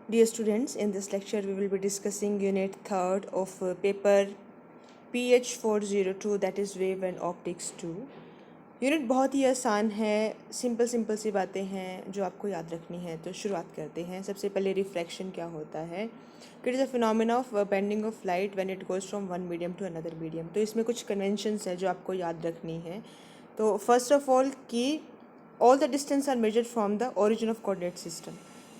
Dear students, in this lecture we will be discussing unit 3rd of paper PH 402 that is Wave and Optics 2. Unit बहुत ही आसान है, simple सी बातें हैं जो आपको याद रखनी है। तो शुरुआत करते हैं। सबसे पहले रिफ्रैक्शन क्या होता है। It is a phenomena of bending of light when it goes from one medium to another medium. तो इसमें कुछ कन्वेंशंस है जो आपको याद रखनी है। तो फर्स्ट ऑफ ऑल कि all the distance are measured from the origin of coordinate system.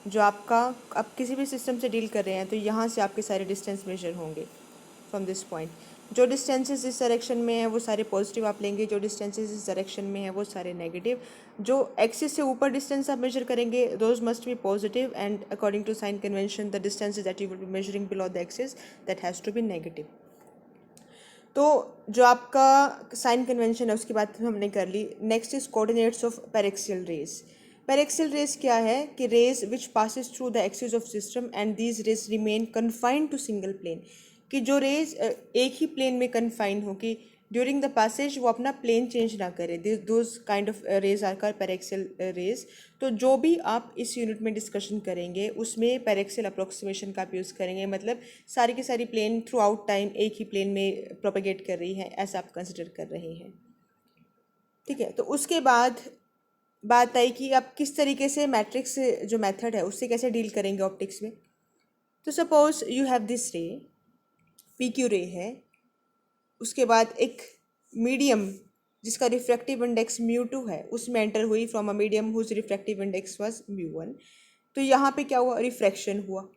जो आपका आप किसी भी सिस्टम से डील कर रहे हैं तो यहाँ से आपके सारे डिस्टेंस मेजर होंगे फ्रॉम दिस पॉइंट। जो डिस्टेंसेस इस डायरेक्शन में है वो सारे पॉजिटिव आप लेंगे, जो डिस्टेंसेस इस डायरेक्शन में है वो सारे नेगेटिव। जो एक्सिस से ऊपर डिस्टेंस आप मेजर करेंगे those must be positive and according to sign convention the distances that you will be measuring below the axis that has to be negative. तो जो आपका साइन कन्वेंशन है उसकी बात हमने कर ली। Next is coordinates of paraxial rays. Paraxial rays क्या है कि rays which passes through the axis of system and these rays remain confined to single plane. कि जो रेज एक ही प्लेन में कन्फाइन हो कि ड्यूरिंग द पासेज वो अपना प्लेन चेंज ना करे, those kind of rays are called paraxial rays. तो जो भी आप इस यूनिट में डिस्कशन करेंगे उसमें पैरेक्सियल अप्रोक्सीमेशन का आप यूज़ करेंगे, मतलब सारी की सारी प्लेन थ्रू आउट टाइम एक ही प्लेन में प्रोपेगेट कर रही है ऐसा आप कंसिडर कर रहे हैं। ठीक है, तो उसके बाद बात आई कि आप किस तरीके से मैट्रिक्स जो मेथड है उससे कैसे डील करेंगे ऑप्टिक्स में। तो सपोज यू हैव दिस रे, पी क्यू रे है, उसके बाद एक मीडियम जिसका रिफ्रैक्टिव इंडेक्स μ2 है उसमें एंटर हुई from a medium whose refractive index was μ1। तो यहाँ पे क्या हुआ, रिफ्रैक्शन हुआ।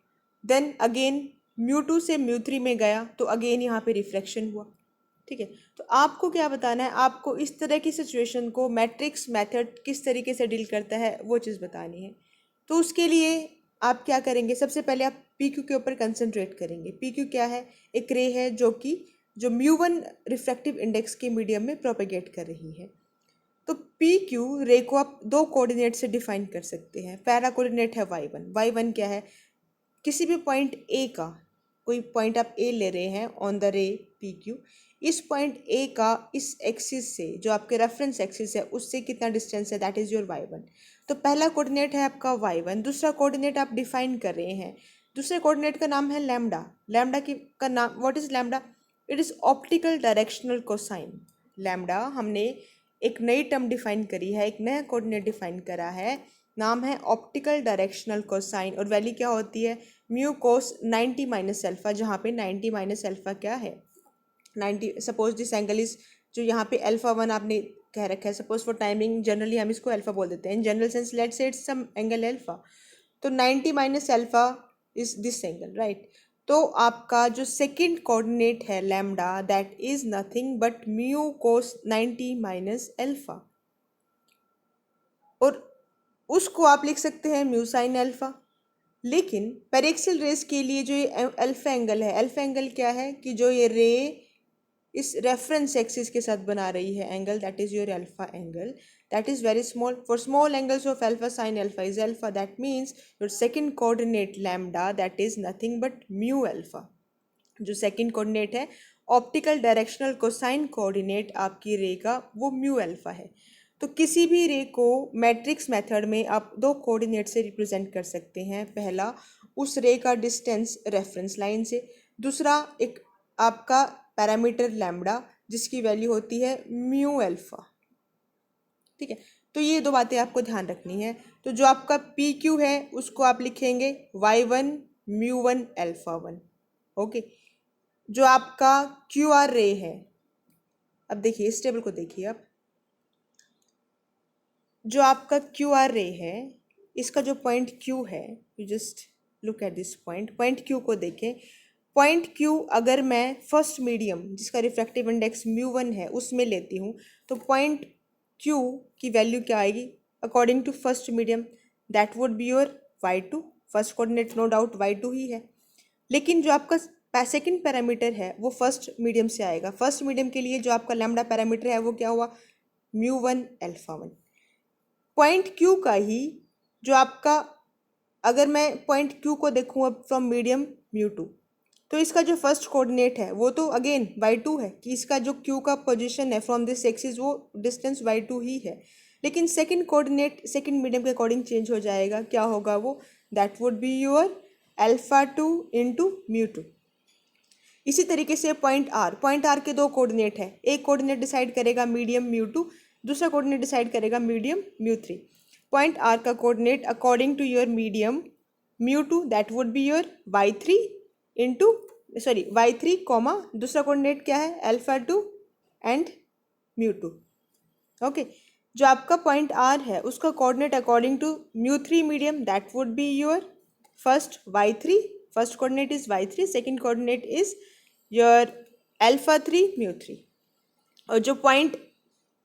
देन अगेन μ2 से μ3 में गया तो अगेन यहाँ पे रिफ्रैक्शन हुआ। ठीक है, तो आपको क्या बताना है, आपको इस तरह की सिचुएशन को मैट्रिक्स मेथड किस तरीके से डील करता है वो चीज़ बतानी है। तो उसके लिए आप क्या करेंगे, सबसे पहले आप पी क्यू के ऊपर कंसंट्रेट करेंगे। पी क्यू क्या है, एक रे है जो कि जो μ1 रिफ्रैक्टिव इंडेक्स के मीडियम में प्रोपेगेट कर रही है। तो पी क्यू रे को आप दो कोऑर्डिनेट से डिफाइन कर सकते हैं। पहला कोऑर्डिनेट है y1। y1 क्या है, किसी भी पॉइंट ए का, कोई पॉइंट आप ए ले रहे हैं ऑन द रे पी क्यू, इस पॉइंट ए का इस एक्सिस से जो आपके रेफरेंस एक्सिस है उससे कितना डिस्टेंस है, दैट इज़ योर y1। तो पहला कोऑर्डिनेट है आपका y1। दूसरा कोऑर्डिनेट आप डिफाइन कर रहे हैं, दूसरे कोऑर्डिनेट का नाम है लैम्डा। लैम्डा की का नाम, what is lambda, it is optical directional cosine. Lambda हमने एक नई टर्म डिफाइन करी है, एक नया कोऑर्डिनेट डिफाइन करा है, नाम है ऑप्टिकल डायरेक्शनल कोसाइन। और वैल्यू क्या होती है, म्यू कोस 90 माइनस एल्फा, जहाँ पे 90 माइनस एल्फा क्या है 90। सपोज दिस एंगल इज, जो यहाँ पे अल्फा 1 आपने कह रखा है, सपोज फॉर टाइमिंग जनरली हम इसको अल्फा बोल देते हैं, इन जनरल सेंस लेट से इट्स सम एंगल अल्फा। तो 90 minus alpha is this angle, right. तो आपका जो सेकंड कोऑर्डिनेट है lambda, that is nothing but mu cos 90 minus alpha, और उसको आप लिख सकते हैं म्यू साइन अल्फा। लेकिन पैरेक्सियल रेस के लिए जो ये अल्फा एंगल है, अल्फा एंगल क्या है कि जो ये रे इस रेफरेंस एक्सिस के साथ बना रही है angle, that is your alpha angle, that is very small. For small angles of alpha sine alpha is alpha, that means your second coordinate lambda that is nothing but mu alpha. जो second coordinate है optical directional cosine coordinate आपकी रे का, वो mu alpha है। तो किसी भी रे को मैट्रिक्स मेथड में आप दो कोऑर्डिनेट से रिप्रेजेंट कर सकते हैं। पहला उस रे का डिस्टेंस रेफरेंस लाइन से, दूसरा एक आपका पैरामीटर लैम्डा जिसकी वैल्यू होती है म्यू अल्फा। ठीक है, तो ये दो बातें आपको ध्यान रखनी है। तो जो आपका पी क्यू है उसको आप लिखेंगे y1 μ1 अल्फा 1। ओके, जो आपका क्यू आर रे है, अब देखिए इस टेबल को देखिए आप, जो आपका क्यू आर रे है इसका जो पॉइंट क्यू है, you just look at this point, point Q को देखें। पॉइंट क्यू अगर मैं फर्स्ट मीडियम जिसका रिफ्रैक्टिव इंडेक्स μ1 है उसमें लेती हूँ तो पॉइंट क्यू की वैल्यू क्या आएगी according to first medium, that would be your y2। First coordinate no doubt y2 ही है। लेकिन जो आपका सेकंड पैरामीटर है वो फर्स्ट मीडियम से आएगा। फर्स्ट मीडियम के लिए जो आपका लैम्डा पैरामीटर है वो क्या हुआ, μ1 अल्फा 1। पॉइंट क्यू का ही जो आपका, अगर मैं पॉइंट क्यू को देखूँ अब फ्रॉम मीडियम μ2, तो इसका जो फर्स्ट कोऑर्डिनेट है वो तो अगेन y2 है, कि इसका जो क्यू का पोजीशन है फ्रॉम दिस एक्सिस वो डिस्टेंस y2 ही है। लेकिन सेकंड कोऑर्डिनेट सेकंड मीडियम के अकॉर्डिंग चेंज हो जाएगा, क्या होगा वो, that would be your alpha two into mu two. इसी तरीके से पॉइंट आर के दो कोऑर्डिनेट है, एक कोऑर्डिनेट डिसाइड करेगा मीडियम म्यू टू, दूसरा कोऑर्डिनेट डिसाइड करेगा medium mu three. Point R का coordinate according to your medium mu two that would be your Y three into Y three comma दूसरा coordinate क्या है alpha two and mu two. Okay, जो आपका point R है उसका coordinate according to mu three medium that would be your first Y three, first coordinate is Y three, second coordinate is your alpha three mu three. और जो point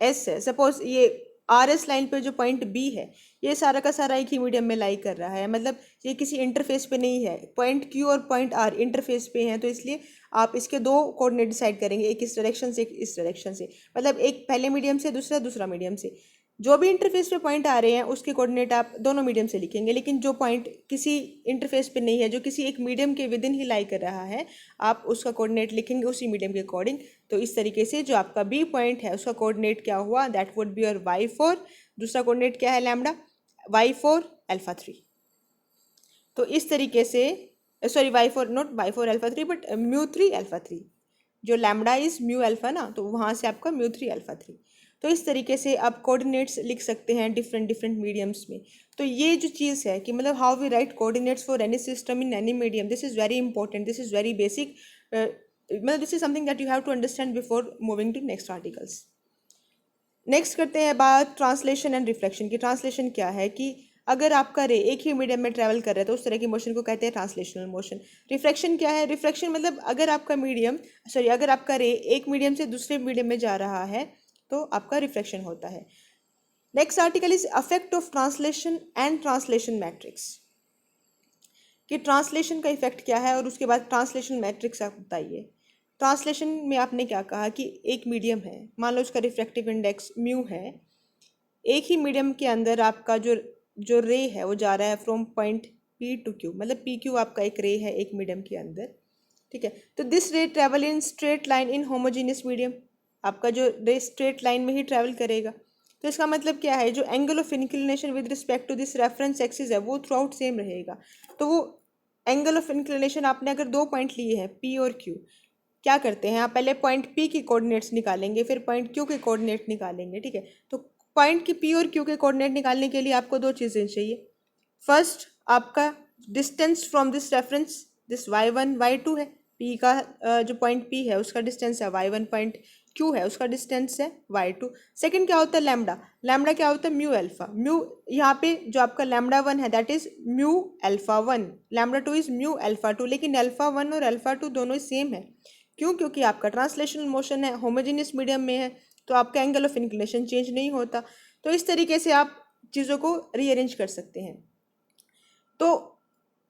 S है, suppose ये R S line पे जो point B है ये सारा का सारा एक ही मीडियम में लाई कर रहा है, मतलब ये किसी इंटरफेस पे नहीं है। पॉइंट क्यू और पॉइंट आर इंटरफेस पे हैं, तो इसलिए आप इसके दो कोऑर्डिनेट डिसाइड करेंगे, एक इस डायरेक्शन से एक इस डायरेक्शन से, मतलब एक पहले मीडियम से दूसरा मीडियम से। जो भी इंटरफेस पे पॉइंट आ रहे हैं उसके कोऑर्डिनेट आप दोनों मीडियम से लिखेंगे, लेकिन जो पॉइंट किसी इंटरफेस पे नहीं है, जो किसी एक मीडियम के विद इन ही लाई कर रहा है, आप उसका कोऑर्डिनेट लिखेंगे उसी मीडियम के अकॉर्डिंग। तो इस तरीके से जो आपका बी पॉइंट है उसका कोऑर्डिनेट क्या हुआ, that would be your y four, दूसरा कोऑर्डिनेट क्या है lambda, y four alpha three. तो इस तरीके से y four not y four alpha three but mu three alpha three, जो लैम्डा इज म्यू अल्फा ना, तो वहाँ से आपका म्यू थ्री अल्फा थ्री। तो इस तरीके से आप कोऑर्डिनेट्स लिख सकते हैं डिफरेंट मीडियम्स में। तो ये जो चीज़ है कि मतलब how we write coordinates for any system in any medium, this is very important, this is very basic, मतलब this is something that you have to understand before moving to next articles. Next करते हैं बात translation and reflection की। Translation क्या है कि अगर आपका रे एक ही मीडियम में ट्रैवल कर रहा है तो उस तरह की मोशन को कहते हैं ट्रांसलेशनल मोशन। रिफ्लेक्शन क्या है, रिफ्लेक्शन मतलब अगर आपका अगर आपका रे एक मीडियम से दूसरे मीडियम में जा रहा है तो आपका रिफ्लेक्शन होता है। Next article is affect of translation and translation matrix, कि ट्रांसलेशन का इफेक्ट क्या है और उसके बाद ट्रांसलेशन मैट्रिक्स आप बताइए। ट्रांसलेशन में आपने क्या कहा कि एक मीडियम है, मान लो उसका रिफ्रैक्टिव इंडेक्स म्यू है, एक ही मीडियम के अंदर आपका जो रे है वो जा रहा है from point P to Q, मतलब पी क्यू आपका एक रे है एक मीडियम के अंदर, ठीक है। तो दिस रे travel in straight line in homogeneous medium, आपका जो रे स्ट्रेट लाइन में ही ट्रैवल करेगा। तो इसका मतलब क्या है, जो angle of inclination with respect to this reference axis है वो थ्रू आउट सेम रहेगा। तो वो एंगल ऑफ इंक्लिनेशन आपने अगर दो पॉइंट लिए हैं पी और क्यू, क्या करते हैं आप पहले पॉइंट पी के कोऑर्डिनेट्स निकालेंगे फिर पॉइंट क्यू के कोऑर्डिनेट निकालेंगे, ठीक है। तो पॉइंट की पी और क्यू के कोऑर्डिनेट निकालने के लिए आपको दो चीज़ें चाहिए। फर्स्ट आपका distance from this reference, this y one y two है, पी का जो पॉइंट पी है उसका डिस्टेंस है वाई वन, पॉइंट क्यू है उसका डिस्टेंस है वाई टू। सेकेंड क्या होता है लैम्डा, लैम्डा क्या होता है म्यू अल्फा, म्यू यहाँ पे जो आपका लैम्डा वन है that is mu alpha one, lambda two is mu alpha two, लेकिन अल्फा वन और अल्फा टू दोनों सेम है। क्यों, क्योंकि आपका ट्रांसलेशनल मोशन है, होमोजेनियस मीडियम में है, तो आपका एंगल ऑफ इंक्लिनेशन चेंज नहीं होता। तो इस तरीके से आप चीज़ों को रीअरेंज कर सकते हैं। तो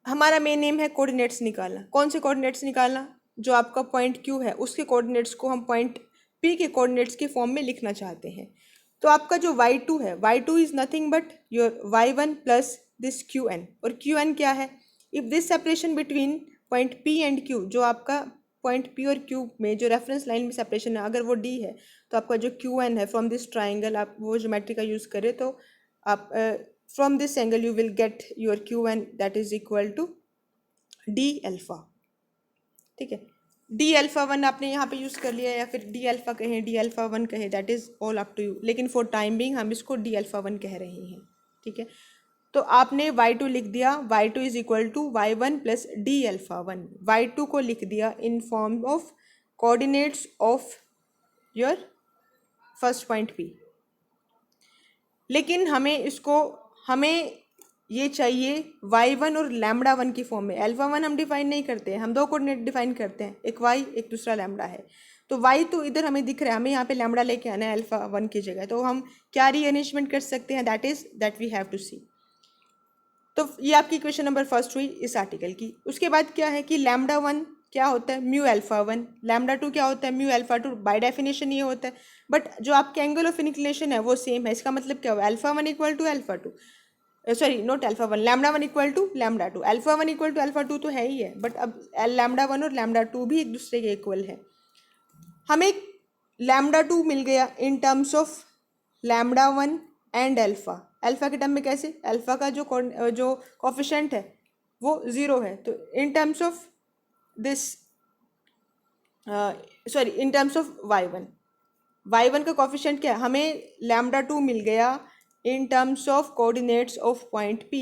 हमारा मेन एम है कोऑर्डिनेट्स निकालना। कौन से कोऑर्डिनेट्स निकालना, जो आपका पॉइंट क्यू है उसके कोऑर्डिनेट्स को हम पॉइंट पी के कोऑर्डिनेट्स के फॉर्म में लिखना चाहते हैं। तो आपका जो वाई टू है, y two is nothing but your y one plus this Q N, और क्यू एन क्या है, if this separation between point P and Q, जो आपका पॉइंट पी और क्यू में जो रेफरेंस लाइन में सेपरेशन है अगर वो डी है, तो आपका जो क्यू एन है फ्रॉम दिस ट्राइंगल, आप वो ज्योमेट्री का यूज़ करें तो आप from this angle you will get your Q N that is equal to D alpha, ठीक है। डी अल्फा वन आपने यहाँ पे यूज़ कर लिया, या फिर डी अल्फा कहें डी अल्फा वन कहें, that is all up to you, लेकिन फॉर टाइम बिंग हम इसको डी अल्फा वन कह रहे हैं, ठीक है। तो आपने y2 लिख दिया, y2 is equal to y one plus D alpha one, y two को लिख दिया in form of coordinates of your first point p। लेकिन हमें ये चाहिए y1 और लैम्डा वन की फॉर्म में। अल्फा वन हम डिफाइन नहीं करते हैं, हम दो कोऑर्डिनेट डिफाइन करते हैं, एक y एक दूसरा लैम्डा है। तो y तो इधर हमें दिख रहा है, हमें यहाँ पे लैम्डा लेके आना है अल्फा वन की जगह, तो हम क्या रीअरेंजमेंट कर सकते हैं, दैट वी हैव टू सी। तो ये आपकी क्वेश्चन नंबर फर्स्ट हुई इस आर्टिकल की। उसके बाद क्या है कि लैम्डा वन क्या होता है, mu alpha one, lambda two क्या होता है, mu alpha two, by definition ये होता है, बट जो आपके एंगल ऑफ इंक्लिनेशन है वो सेम है। इसका मतलब क्या हुआ, alpha one equal to alpha two, sorry not alpha one, lambda one equal to lambda two, alpha one equal to alpha two तो है ही है, बट अब लैम्डा वन और लैम्डा टू भी एक दूसरे के इक्वल है। हमें लैम्डा टू मिल गया इन terms of lambda one and alpha, alpha के टर्म में कैसे, अल्फा का जो कोफिशिएंट है वो 0 है। तो इन terms of this sorry in terms of y1 का कोफिशिएंट क्या है, हमें λ2 मिल गया इन terms of coordinates of point P।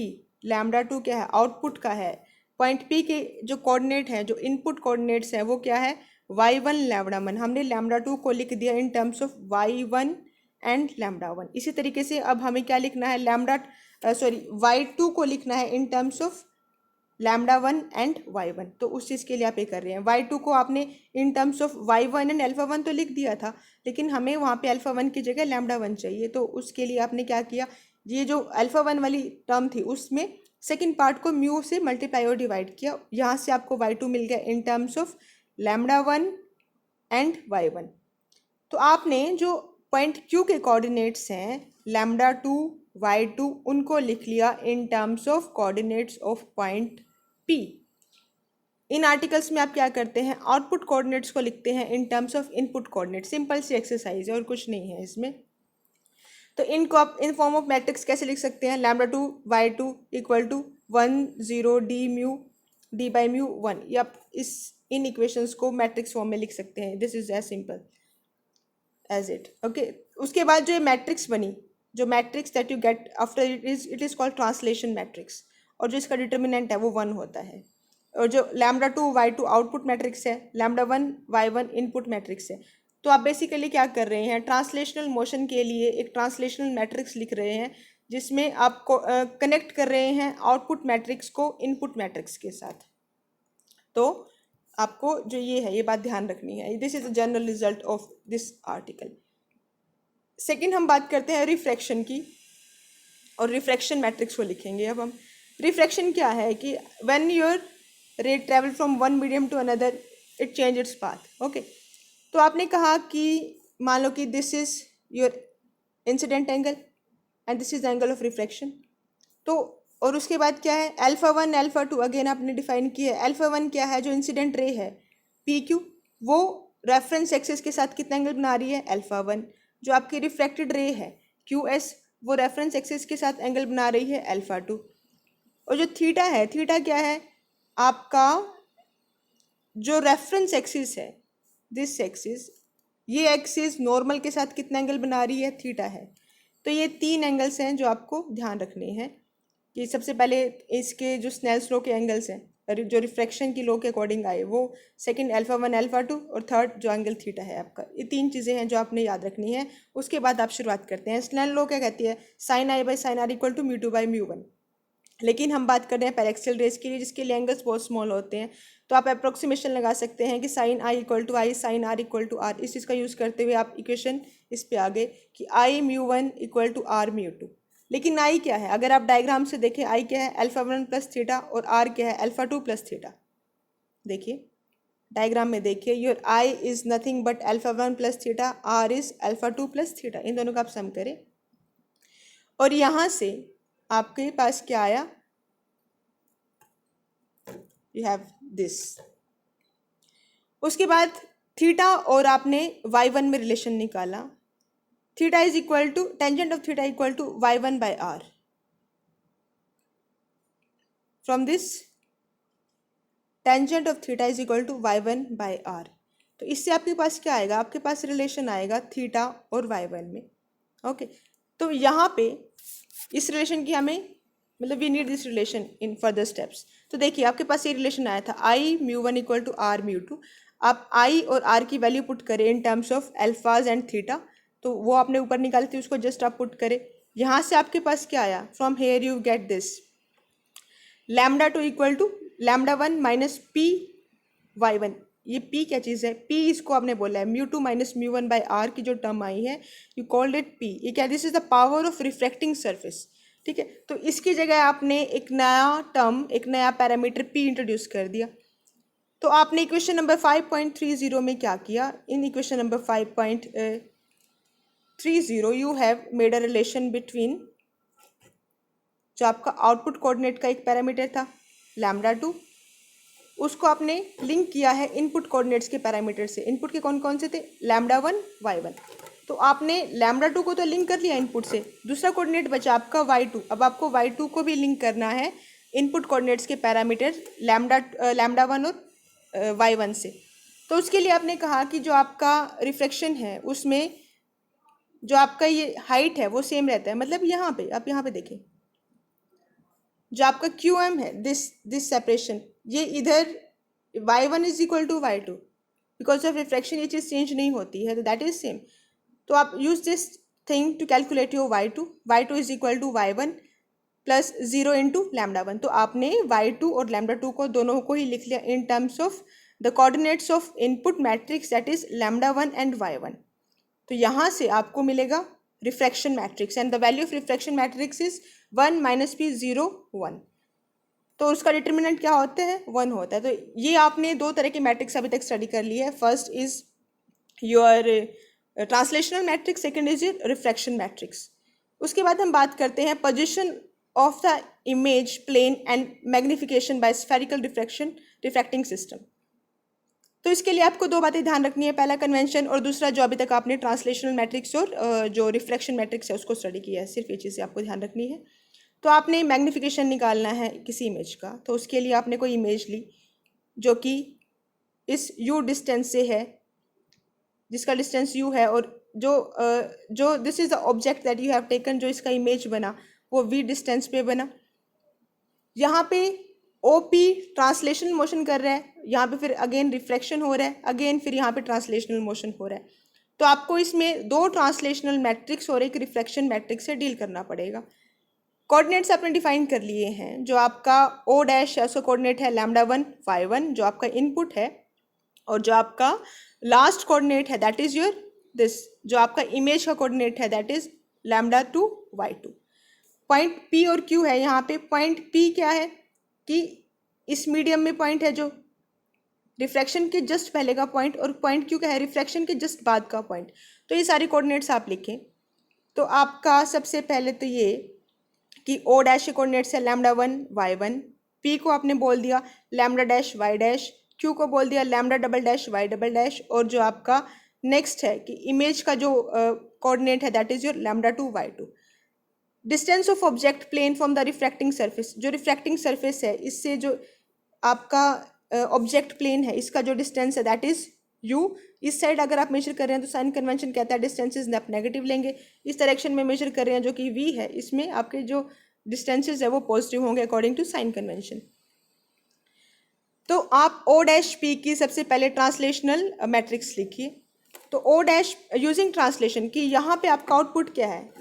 λ2 क्या है, आउटपुट का है। पॉइंट P के जो कोऑर्डिनेट हैं, जो इनपुट कोऑर्डिनेट्स हैं, वो क्या है, y1 λ1। हमने λ2 को लिख दिया इन टर्म्स ऑफ y1 एंड λ1। इसी तरीके से अब हमें क्या लिखना है, y2 को लिखना है इन टर्म्स ऑफ λ1 एंड y1। तो उस चीज़ के लिए आप ये कर रहे हैं। y2 को आपने इन टर्म्स ऑफ y1 एंड α1 तो लिख दिया था, लेकिन हमें वहाँ पे α1 की जगह λ1 चाहिए। तो उसके लिए आपने क्या किया, ये जो α1 वाली टर्म थी उसमें सेकंड पार्ट को म्यू से मल्टीप्लाई और डिवाइड किया। यहाँ से आपको y2 मिल गया इन टर्म्स ऑफ λ1 एंड y1। तो आपने जो पॉइंट Q के कोऑर्डिनेट्स हैं λ2 y2, उनको लिख लिया इन terms of coordinates of point P। In articles में आप क्या करते हैं, आउटपुट कोऑर्डिनेट्स को लिखते हैं in terms of input coordinate. Simple सी एक्सरसाइज है और कुछ नहीं है इसमें। तो इनको आप इन फॉर्म ऑफ मैट्रिक्स कैसे लिख सकते हैं, λ2 y2 equal to 1 0 d by mu 1। या आप इन इक्वेशंस को मैट्रिक्स फॉर्म में लिख सकते हैं। This is as simple as it. Okay, उसके बाद जो ये मैट्रिक्स बनी, जो matrix that you get after it is called translation matrix, और जो इसका डिटर्मिनेंट है वो 1 होता है। और जो λ2 y2 आउटपुट मैट्रिक्स है, λ1 y1 इनपुट मैट्रिक्स है। तो आप बेसिकली क्या कर रहे हैं, ट्रांसलेशनल मोशन के लिए एक ट्रांसलेशनल मैट्रिक्स लिख रहे हैं, जिसमें आप कनेक्ट कर रहे हैं आउटपुट मैट्रिक्स को इनपुट मैट्रिक्स के साथ। तो आपको जो ये है, ये बात ध्यान रखनी है। This is the general result of this article. Second हम बात करते हैं रिफ्रैक्शन की, और रिफ्रैक्शन मैट्रिक्स को लिखेंगे अब हम। रिफ्रैक्शन क्या है कि when your ray travel from one medium to another it change its path. Okay, तो आपने कहा कि मान लो कि this is your incident angle and this is angle of refraction. तो और उसके बाद क्या है, α1 α2 अगेन आपने डिफाइन किया है। α1 क्या है, जो इंसिडेंट रे है PQ, वो रेफरेंस एक्सिस के साथ कितना एंगल बना रही है, α1। जो आपकी रिफ्रैक्टेड रे है QS, वो रेफरेंस एक्सिस के साथ एंगल बना रही है α2। और जो थीटा है, थीटा क्या है, आपका जो रेफरेंस एक्सिस है, दिस एक्सिस, ये एक्सिस नॉर्मल के साथ कितना एंगल बना रही है, थीटा है। तो ये 3 एंगल्स हैं जो आपको ध्यान रखने हैं। कि सबसे पहले इसके जो स्नेल्स लॉ के एंगल्स हैं, जो रिफ्रैक्शन की लॉ के अकॉर्डिंग आए, वो सेकंड α1 α2, और थर्ड जो एंगल थीटा है आपका। ये 3 चीज़ें हैं जो आपने याद रखनी है। उसके बाद आप शुरुआत करते हैं। स्नेल लॉ क्या कहती है, sin i by sin r equal to μ2 by μ1। लेकिन हम बात कर रहे हैं पैरेक्सियल रेस के लिए, जिसके लिए एंगल्स बहुत स्मॉल होते हैं। तो आप अप्रोक्सीमेशन लगा सकते हैं कि sin i equal to I, sin r equal to r। इस चीज़ का यूज़ करते हुए आप इक्वेशन इस पे आ गए कि i μ1 इक्वल टू r μ2। लेकिन आई क्या है, अगर आप डायग्राम से देखें, आई क्या है, α1 प्लस थीटा, और आर क्या है, α2 प्लस थीटा। देखिए डायग्राम में देखिए, your I is nothing but α1 plus theta, R is α2 plus theta. इन दोनों का आप सम करें, और यहाँ से आपके पास क्या आया, यू हैव दिस। उसके बाद थीटा और आपने y1 में रिलेशन निकाला, theta is equal to tangent of theta equal to y1 by R. From this tangent of theta is equal to y1 by R. तो इससे आपके पास क्या आएगा, आपके पास रिलेशन आएगा थीटा और y1 में। ओके, तो यहाँ पे इस रिलेशन की हमें, मतलब we need this relation in further steps. तो देखिए आपके पास ये रिलेशन आया था, आई μ1 इक्वल टू आर μ2। आप आई और आर की वैल्यू पुट करें इन टर्म्स ऑफ अल्फाज एंड थीटा, तो वो आपने ऊपर निकाली थी, उसको जस्ट आप पुट करें। यहाँ से आपके पास क्या आया, from here you get this λ2 equal to λ1 minus P y1। ये p क्या चीज़ है, p इसको आपने बोला है μ2 माइनस μ1 बाई आर की जो टर्म आई है, यू कॉल्ड इट p। ये क्या, this is the power of refracting surface. ठीक है, तो इसकी जगह आपने एक नया टर्म, एक नया पैरामीटर p इंट्रोड्यूस कर दिया। तो आपने इक्वेशन नंबर 5.30 में क्या किया, in equation number 5.30 you have made a relation between जो आपका आउटपुट कोऑर्डिनेट का एक पैरामीटर था λ2, उसको आपने लिंक किया है इनपुट कोऑर्डिनेट्स के पैरामीटर से। इनपुट के कौन कौन से थे, λ1 y1। तो आपने λ2 को तो लिंक कर लिया इनपुट से, दूसरा कोऑर्डिनेट बचा आपका y2। अब आपको y2 को भी लिंक करना है इनपुट कोऑर्डिनेट्स के पैरामीटर लैम्डा 1 और y1 से। तो उसके लिए आपने कहा कि जो आपका रिफ्लेक्शन है उसमें जो आपका ये हाइट है वो सेम रहता है, मतलब यहाँ पे आप यहाँ पे देखें जो आपका QM है, दिस सेपरेशन, ये इधर y1 is equal to y2, because of reflection ये चीज़ चेंज नहीं होती है, तो दैट इज सेम। तो आप use this thing to calculate your y2 is equal to y1 plus 0 into lambda 1। तो आपने y2 और लैम्डा 2 को दोनों को ही लिख लिया इन terms of the coordinates of input matrix that is lambda 1 and y1। तो यहाँ से आपको मिलेगा refraction matrix and the value of refraction matrix is 1 minus p 0 1। तो उसका डिटर्मिनेंट क्या होता है, 1 होता है। तो ये आपने दो तरह के मैट्रिक्स अभी तक स्टडी कर लिए है। First is your translational matrix, second is your refraction matrix. उसके बाद हम बात करते हैं position of the image plane and magnification by spherical refracting system. तो इसके लिए आपको दो बातें ध्यान रखनी है, पहला कन्वेंशन और दूसरा जो अभी तक आपने ट्रांसलेशनल मैट्रिक्स और जो रिफ्रैक्शन मैट्रिक्स है उसको स्टडी किया है, सिर्फ ये चीज़ें आपको ध्यान रखनी है। तो आपने मैग्निफिकेशन निकालना है किसी इमेज का, तो उसके लिए आपने कोई इमेज ली जो कि इस u डिस्टेंस से है, जिसका डिस्टेंस u है, और जो this is the object that you have taken, जो इसका इमेज बना वो v डिस्टेंस पे बना। यहाँ पे OP ट्रांसलेशनल मोशन कर रहा है, यहाँ पे फिर अगेन रिफ्लेक्शन हो रहा है, अगेन फिर यहाँ पे ट्रांसलेशनल मोशन हो रहा है। तो आपको इसमें दो ट्रांसलेशनल मैट्रिक्स और एक रिफ्लेक्शन मैट्रिक्स से डील करना पड़ेगा। कोऑर्डिनेट्स आपने डिफाइन कर लिए हैं, जो आपका O डैश है उसका कोऑर्डिनेट है लैम्डा 1 y1 जो आपका इनपुट है, और जो आपका लास्ट कोऑर्डिनेट है दैट इज योर दिस, जो आपका इमेज का कोऑर्डिनेट है that is lambda 2 y2। Point P और Q है, यहाँ पे पॉइंट P क्या है कि इस मीडियम में पॉइंट है जो रिफ्रैक्शन के जस्ट पहले का पॉइंट, और पॉइंट Q क्या है, रिफ्रैक्शन के जस्ट बाद का पॉइंट। तो ये सारे कोऑर्डिनेट्स आप लिखें। तो आपका सबसे पहले तो ये कि O डैश के कोऑर्डिनेट्स है लैम्डा 1 y1, P को आपने बोल दिया lambda dash y dash, Q को बोल दिया lambda double dash y double dash, और जो आपका नेक्स्ट है कि इमेज का जो कोऑर्डिनेट है that is your lambda 2 y2। Distance of object plane from the refracting surface, जो रिफ्रैक्टिंग सरफेस है इससे जो आपका ऑब्जेक्ट प्लेन है इसका जो डिस्टेंस है दैट इज u। इस साइड अगर आप मेजर कर रहे हैं तो साइन कन्वेंशन कहता है डिस्टेंसेज आप नेगेटिव लेंगे, इस डायरेक्शन में मेजर कर रहे हैं जो कि v है, इसमें आपके जो डिस्टेंसेज है वो पॉजिटिव होंगे अकॉर्डिंग टू साइन कन्वेंशन। तो आप O डैश P की सबसे पहले ट्रांसलेशनल मैट्रिक्स लिखिए। तो O डैश यूजिंग ट्रांसलेशन की यहाँ पे आपका आउटपुट क्या है,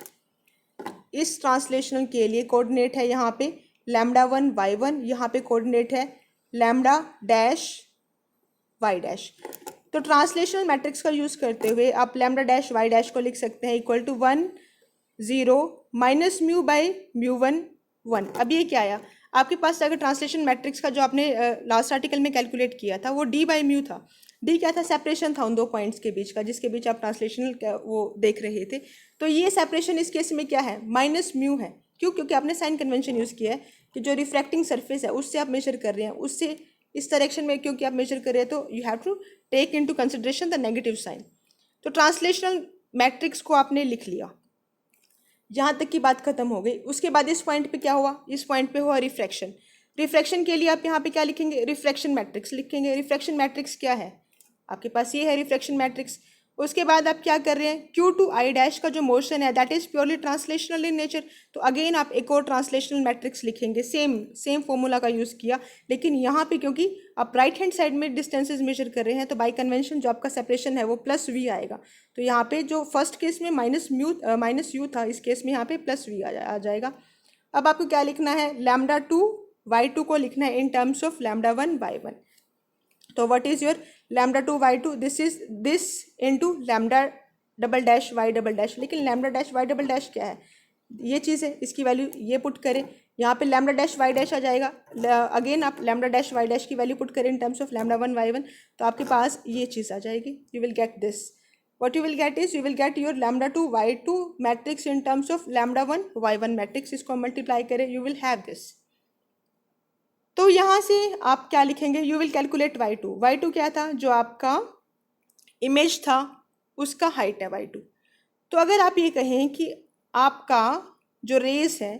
इस ट्रांसलेशनल के लिए कोऑर्डिनेट है यहाँ पे लैम्डा 1 y1, यहाँ पे कोऑर्डिनेट है लैम्डा डैश y डैश। तो ट्रांसलेशनल मैट्रिक्स का यूज़ करते हुए आप लैम्डा डैश y डैश को लिख सकते हैं equal to 1 0 minus mu by mu 1 अब ये क्या आया आपके पास, अगर ट्रांसलेशन मैट्रिक्स का जो आपने लास्ट आर्टिकल में कैलकुलेट किया था वो d बाई म्यू था। d क्या था, सेपरेशन था उन दो पॉइंट्स के बीच का जिसके बीच आप ट्रांसलेशनल वो देख रहे थे। तो ये सेपरेशन इस केस में क्या है, माइनस म्यू है। क्यों, क्योंकि आपने साइन कन्वेंशन यूज़ किया है कि जो रिफ्रैक्टिंग सरफेस है उससे आप मेजर कर रहे हैं, उससे इस डायरेक्शन में क्योंकि आप मेजर कर रहे हैं तो you have to take into consideration the negative sign. तो ट्रांसलेशनल मैट्रिक्स को आपने लिख लिया, यहाँ तक की बात खत्म हो गई। उसके बाद इस पॉइंट पे क्या हुआ, इस पॉइंट पे हुआ रिफ्रैक्शन। रिफ्रैक्शन के लिए आप यहाँ पे क्या लिखेंगे, रिफ्रैक्शन मैट्रिक्स लिखेंगे। रिफ्रैक्शन मैट्रिक्स क्या है आपके पास, ये है रिफ्रैक्शन मैट्रिक्स। उसके बाद आप क्या कर रहे हैं, Q टू I डैश का जो मोशन है that is purely translational in nature. तो अगेन आप एक और ट्रांसलेशनल मैट्रिक्स लिखेंगे, सेम फॉर्मूला का यूज़ किया, लेकिन यहाँ पे क्योंकि आप राइट हैंड साइड में डिस्टेंसेज मेजर कर रहे हैं तो बाई कन्वेंशन जो आपका सेपरेशन है वो प्लस v आएगा। तो यहाँ पे जो फर्स्ट केस में माइनस u था, इस केस में यहाँ पे प्लस v आ जाएगा। अब आपको क्या लिखना है, लैम्डा 2 y2 को लिखना है इन टर्म्स ऑफ लैम्डा 1 y1। तो what is your lambda 2 y2, this is this into lambda double dash y double dash. लेकिन lambda dash y double dash क्या है, ये चीज़ है, इसकी वैल्यू ये पुट करें, यहाँ पे लैम्डा डैश y डैश आ जाएगा। अगेन आप लैम्डा डैश y डैश की वैल्यू पुट करें इन टर्म्स ऑफ लैम्डा 1 y1, तो आपके पास ये चीज़ आ जाएगी। You will get this, what you will get is you will get your lambda 2 y2 matrix in terms of lambda 1 y1 matrix। इसको multiply करें, you will have this। तो यहाँ से आप क्या लिखेंगे, यू विल कैलकुलेट y2 क्या था, जो आपका इमेज था उसका हाइट है y2। तो अगर आप ये कहें कि आपका जो रेस है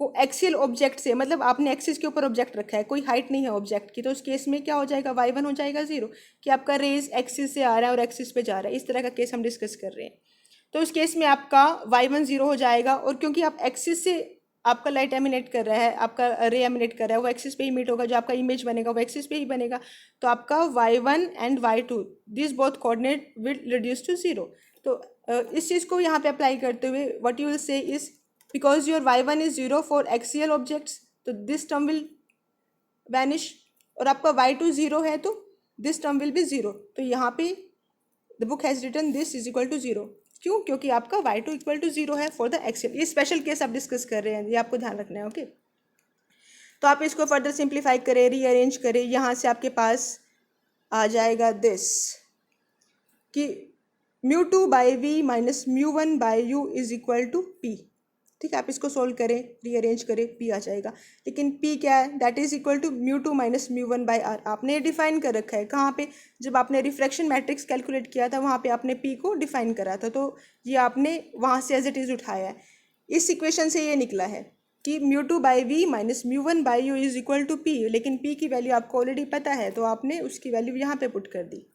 वो एक्सियल ऑब्जेक्ट से, मतलब आपने एक्सिस के ऊपर ऑब्जेक्ट रखा है, कोई हाइट नहीं है ऑब्जेक्ट की, तो उस केस में क्या हो जाएगा, y1 हो जाएगा 0, कि आपका रेज एक्सिस से आ रहा है और एक्सिस पे जा रहा है। इस तरह का केस हम डिस्कस कर रहे हैं। तो उस केस में आपका y1 0 हो जाएगा, और क्योंकि आप एक्सिस से आपका लाइट एमिनेट कर रहा है, आपका रे एमिनेट कर रहा है, वो एक्सिस पे ही मीट होगा, जो आपका इमेज बनेगा वो एक्सिस पे ही बनेगा। तो आपका y1 and y2 this both coordinate will reduce to 0। तो इस चीज़ को यहाँ पे अप्लाई करते हुए what you will say is, because your y1 is 0 for axial objects, तो दिस टर्म विल वैनिश, और आपका y2 0 है तो दिस टर्म विल बी 0। तो यहाँ पे the book has written this is equal to 0। क्यों? क्योंकि आपका y2 इक्वल टू 0 है फॉर द एक्सियल। ये स्पेशल केस आप डिस्कस कर रहे हैं, ये आपको ध्यान रखना है। ओके, तो आप इसको फर्दर सिंप्लीफाई करें, रीअरेंज करें, यहाँ से आपके पास आ जाएगा दिस कि μ2 by v minus μ1 by u is equal to p. ठीक है, आप इसको सोल्व करें, रीअरेंज करें, पी आ जाएगा। लेकिन पी क्या है, that is equal to μ2 minus μ1 by r. आपने डिफाइन कर रखा है कहाँ पे, जब आपने रिफ्रैक्शन मैट्रिक्स कैलकुलेट किया था वहाँ पे आपने पी को डिफाइन करा था, तो ये आपने वहाँ से एज इट इज़ उठाया है। इस इक्वेशन से ये निकला है कि μ2 by v minus μ1 by u is equal to p, लेकिन पी की वैल्यू आपको ऑलरेडी पता है, तो आपने उसकी वैल्यू यहाँ पे पुट कर दी।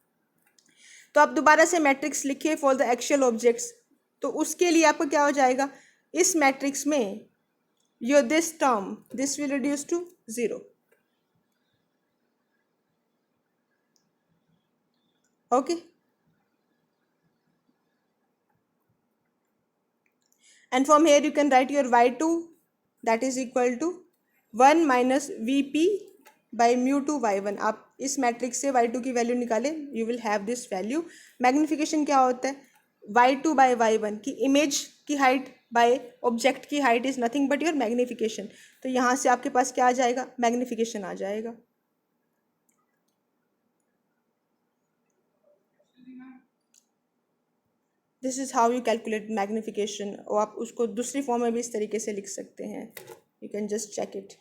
तो आप दोबारा से मैट्रिक्स लिखिए फॉर द एक्चुअल ऑब्जेक्ट्स, तो उसके लिए आपको क्या हो जाएगा, इस मैट्रिक्स में your this term this will reduce to 0। Okay, and from here you can write your y2 that is equal to 1 minus v p by μ2 y1। आप इस मैट्रिक्स से y2 की वैल्यू निकालें, you will have this value. Magnification क्या होता है, y2 by y1 की image की हाइट बाय ऑब्जेक्ट की height is nothing but your magnification. तो यहाँ से आपके पास क्या आ जाएगा, मैग्नीफिकेशन आ जाएगा। This is how you calculate magnification, और आप उसको दूसरी फॉर्म में भी इस तरीके से लिख सकते हैं, you can just check it.